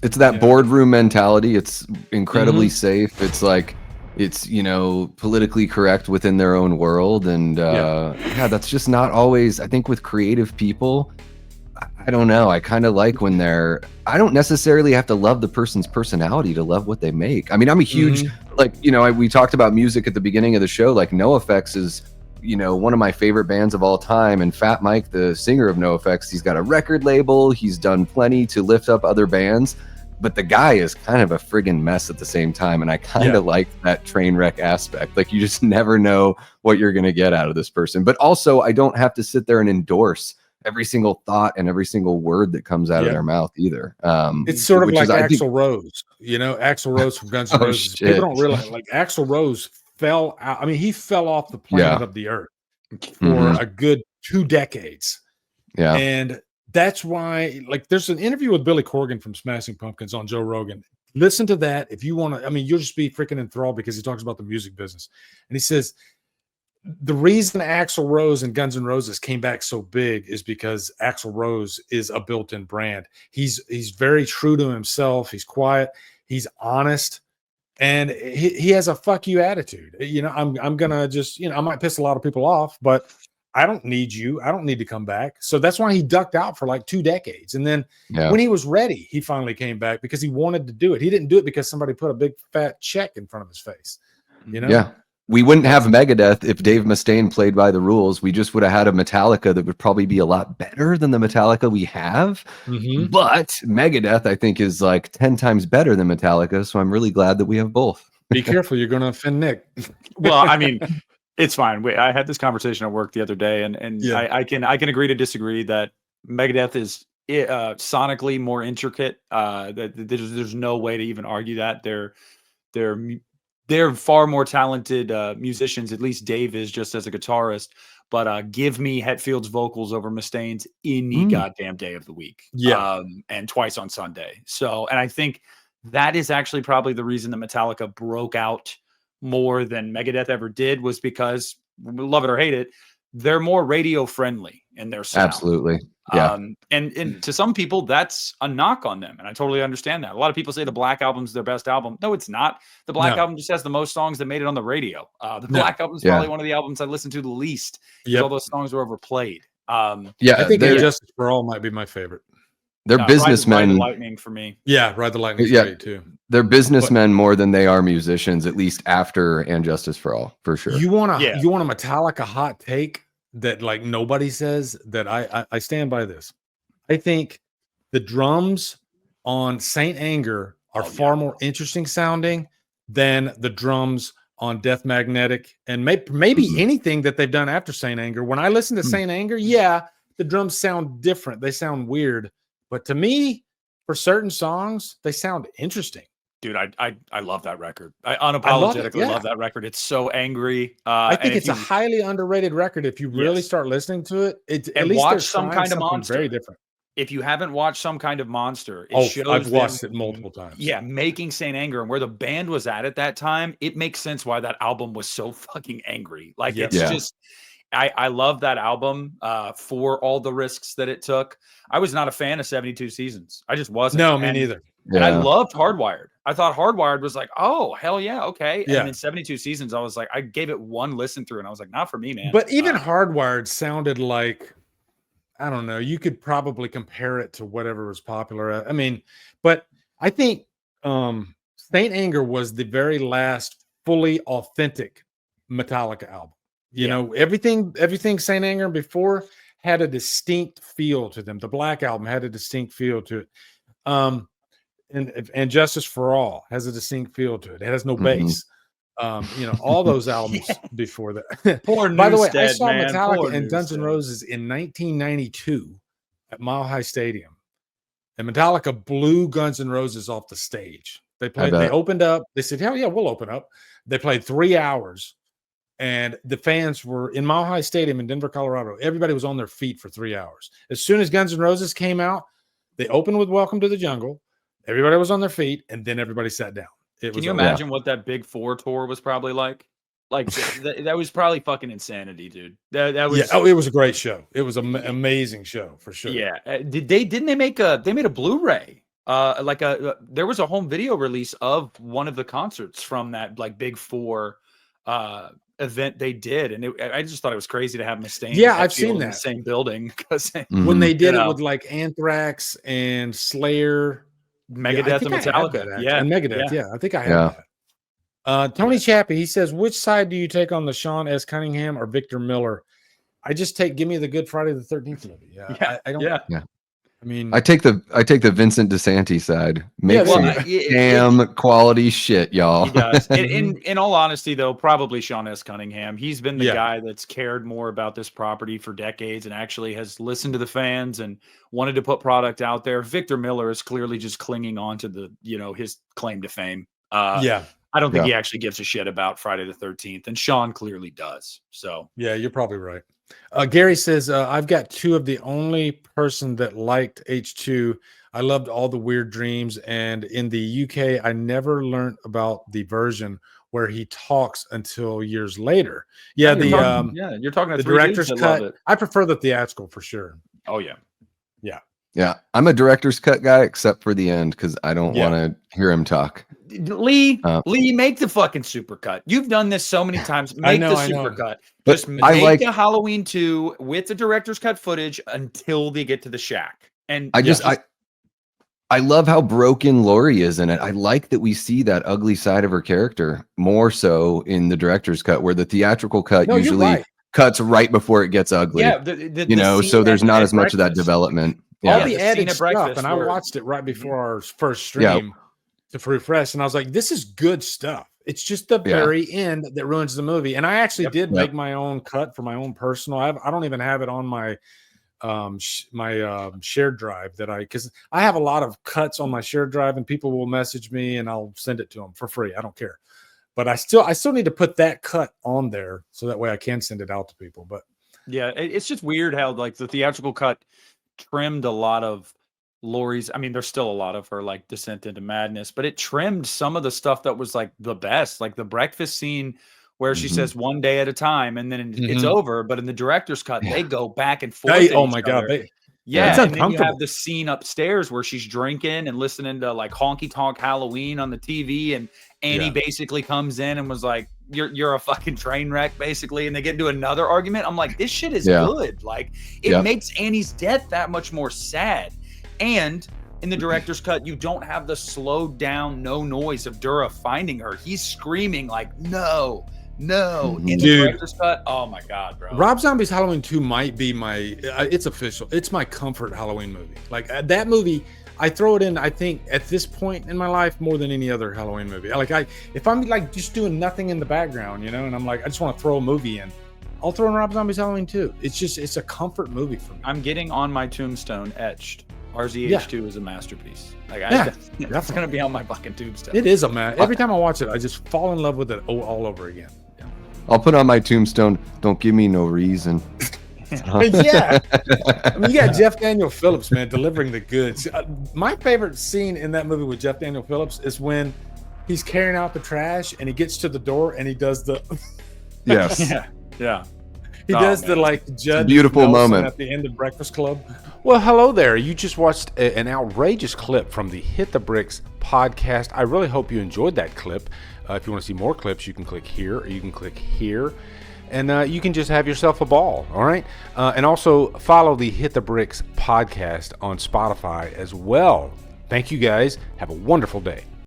It's that Yeah. boardroom mentality. It's incredibly Mhm. safe. It's like it's, you know, politically correct within their own world. And yeah, that's just not always, I think with creative people, I don't know. I kind of like when I don't necessarily have to love the person's personality to love what they make. I mean, I'm a huge, Mhm. like, you know, we talked about music at the beginning of the show. Like, NoFX is, you know, one of my favorite bands of all time. And Fat Mike, the singer of NoFX, he's got a record label. He's done plenty to lift up other bands. But the guy is kind of a friggin' mess at the same time. And I kind of like that train wreck aspect. Like, you just never know what you're going to get out of this person. But also, I don't have to sit there and endorse every single thought and every single word that comes out of their mouth either. It's sort of Which like is, I think, Axl Rose, you know, Axl Rose from Guns N' oh Roses. People shit, don't realize, like, Axl Rose fell out. I mean, he fell off the planet yeah, of the earth for hmm a good 2 decades. yeah, And that's why, like, there's an interview with Billy Corgan from Smashing Pumpkins on Joe Rogan. Listen to that if you want to. I mean, you'll just be freaking enthralled because he talks about the music business. And he says the reason Axl Rose and Guns N' Roses came back so big is because Axl Rose is a built-in brand. He's very true to himself. He's quiet. He's honest. And he has a fuck you attitude. You know, I'm gonna just, you know, I might piss a lot of people off, but I don't need you. I don't need to come back. So that's why he ducked out for like 2 decades. And then yeah, when he was ready, he finally came back because he wanted to do it. He didn't do it because somebody put a big fat check in front of his face. You know? yeah. We wouldn't have Megadeth if Dave Mustaine played by the rules. We just would have had a Metallica that would probably be a lot better than the Metallica we have. Mhm. But Megadeth, I think, is like 10 times better than Metallica. So I'm really glad that we have both. Be careful, you're gonna offend Nick. Well, I mean, it's fine. I had this conversation at work the other day, and Yeah. I can agree to disagree that Megadeth is sonically more intricate. There's no way to even argue that they're far more talented musicians. At least Dave is, just as a guitarist. But give me Hetfield's vocals over Mustaine's any goddamn day of the week. Yeah. And twice on Sunday. So, and I think that is actually probably the reason that Metallica broke out more than Megadeth ever did, was because, love it or hate it, they're more radio friendly in their sound. Absolutely. Yeah. And to some people, that's a knock on them. And I totally understand that. A lot of people say the Black Album's their best album. No, it's not. The Black Album just has the most songs that made it on the radio. The Black Album's probably one of the albums I listened to the least, because all those songs were overplayed. I think Justice for All might be my favorite. They're businessmen. Ride the Lightning for me. Yeah, Ride the Lightning's great too. They're businessmen more than they are musicians, at least after And Justice for All, for sure. You want a Metallica hot take that like nobody says, that I stand by this. I think the drums on Saint Anger are far more interesting sounding than the drums on Death Magnetic, and maybe anything that they've done after Saint Anger. When I listen to Saint Anger, the drums sound different. They sound weird. But to me, for certain songs, they sound interesting. Dude, I love that record. I unapologetically love that record. It's so angry. I think it's a highly underrated record. If you really start listening to it, at least watch Some Kind of Monster. Very different. If you haven't watched Some Kind of Monster, it shows I've watched it multiple times. Yeah, making Saint Anger and where the band was at that time, it makes sense why that album was so fucking angry. Like it's just. I love that album for all the risks that it took. I was not a fan of 72 Seasons. I just wasn't. No, me neither. And I loved Hardwired. I thought Hardwired was like, oh, hell yeah, okay. Yeah. And then 72 Seasons, I was like, I gave it one listen through, and I was like, not for me, man. But even Hardwired sounded like, I don't know, you could probably compare it to whatever was popular. I mean, but I think Saint Anger was the very last fully authentic Metallica album. You know, everything Saint Anger before had a distinct feel to them. The Black Album had a distinct feel to it. And Justice for All has a distinct feel to it. It has no bass. You know, all those albums before that. By the way, I saw Metallica and Guns N' Roses in 1992 at Mile High Stadium. And Metallica blew Guns N' Roses off the stage. They opened up. They said, hell yeah, we'll open up. They played 3 hours. And the fans were in Mile High Stadium in Denver, Colorado. Everybody was on their feet for 3 hours. As soon as Guns N' Roses came out, they opened with Welcome to the Jungle. Everybody was on their feet, and then everybody sat down. Can you imagine what that Big Four tour was probably like? Like that was probably fucking insanity, dude. That was it was a great show. It was an amazing show for sure. Yeah. Didn't they make they made a Blu-ray There was a home video release of one of the concerts from that like Big Four event they did, and I just thought it was crazy to have Mustaine. Yeah, I've seen in that the same building because when they did it with like Anthrax and Slayer, Megadeth and Metallica, and Megadeth. Yeah, I think I have that. Tony Chappie, he says, which side do you take on the Sean S. Cunningham or Victor Miller? I just give me the Good Friday the 13th movie. I don't. Yeah. I mean, I take the Vincent DeSantis side. Make some damn quality shit, y'all. He does. In all honesty, though, probably Sean S. Cunningham. He's been the guy that's cared more about this property for decades and actually has listened to the fans and wanted to put product out there. Victor Miller is clearly just clinging on to the, his claim to fame. I don't think he actually gives a shit about Friday the 13th, and Sean clearly does. So yeah, you're probably right. Gary says, I've got two of the only person that liked H2. I loved all the weird dreams. And in the UK, I never learned about the version where he talks until years later. Yeah. You're talking to the director's cut. I prefer the theatrical for sure. Oh yeah. Yeah. Yeah. I'm a director's cut guy, except for the end, because I don't want to hear him talk. Lee, make the fucking supercut. You've done this so many times. Make the supercut. Just make a Halloween 2 with the director's cut footage until they get to the shack. And I love how broken Laurie is in it. I like that we see that ugly side of her character more so in the director's cut, where the theatrical cut usually cuts right before it gets ugly. Yeah, so there's not as much of that development. All the added stuff, and I watched it right before our first stream. To refresh, and I was like, this is good stuff. It's just the very end that ruins the movie. And I actually did make my own cut for my own personal. I don't even have it on my shared drive because I have a lot of cuts on my shared drive, and people will message me and I'll send it to them for free. I don't care, but I still need to put that cut on there so that way I can send it out to people. But yeah, it's just weird how like the theatrical cut trimmed a lot of Laurie's. I mean, there's still a lot of her like descent into madness, but it trimmed some of the stuff that was like the best, like the breakfast scene where she says one day at a time and then it's over. But in the director's cut, they go back and forth. Oh my God. And then you have the scene upstairs where she's drinking and listening to like Honky Tonk Halloween on the TV. And Annie basically comes in and was like, you're a fucking train wreck, basically. And they get into another argument. I'm like, this shit is good. Like it makes Annie's death that much more sad. And in the director's cut, you don't have the slowed down, no noise of Dura finding her. He's screaming like, no. In the director's cut, oh my God, bro. Rob Zombie's Halloween 2 might be it's official. It's my comfort Halloween movie. Like that movie, I throw it in, I think, at this point in my life more than any other Halloween movie. If I'm like just doing nothing in the background, and I'm like, I just want to throw a movie in, I'll throw in Rob Zombie's Halloween 2. It's a comfort movie for me. I'm getting on my tombstone etched. RZH2 is a masterpiece. That's going to be on my fucking tombstone. It is every time I watch it, I just fall in love with it all over again. I'll put on my tombstone, don't give me no reason. Yeah. I mean, you got Jeff Daniel Phillips, man, delivering the goods. My favorite scene in that movie with Jeff Daniel Phillips is when he's carrying out the trash and he gets to the door and he does the yes. Yeah. He does the Judd beautiful Nelson moment at the end of Breakfast Club. Well, hello there. You just watched an outrageous clip from the Hit the Bricks podcast. I really hope you enjoyed that clip. If you want to see more clips, you can click here or you can click here. And you can just have yourself a ball, all right? And also follow the Hit the Bricks podcast on Spotify as well. Thank you guys. Have a wonderful day.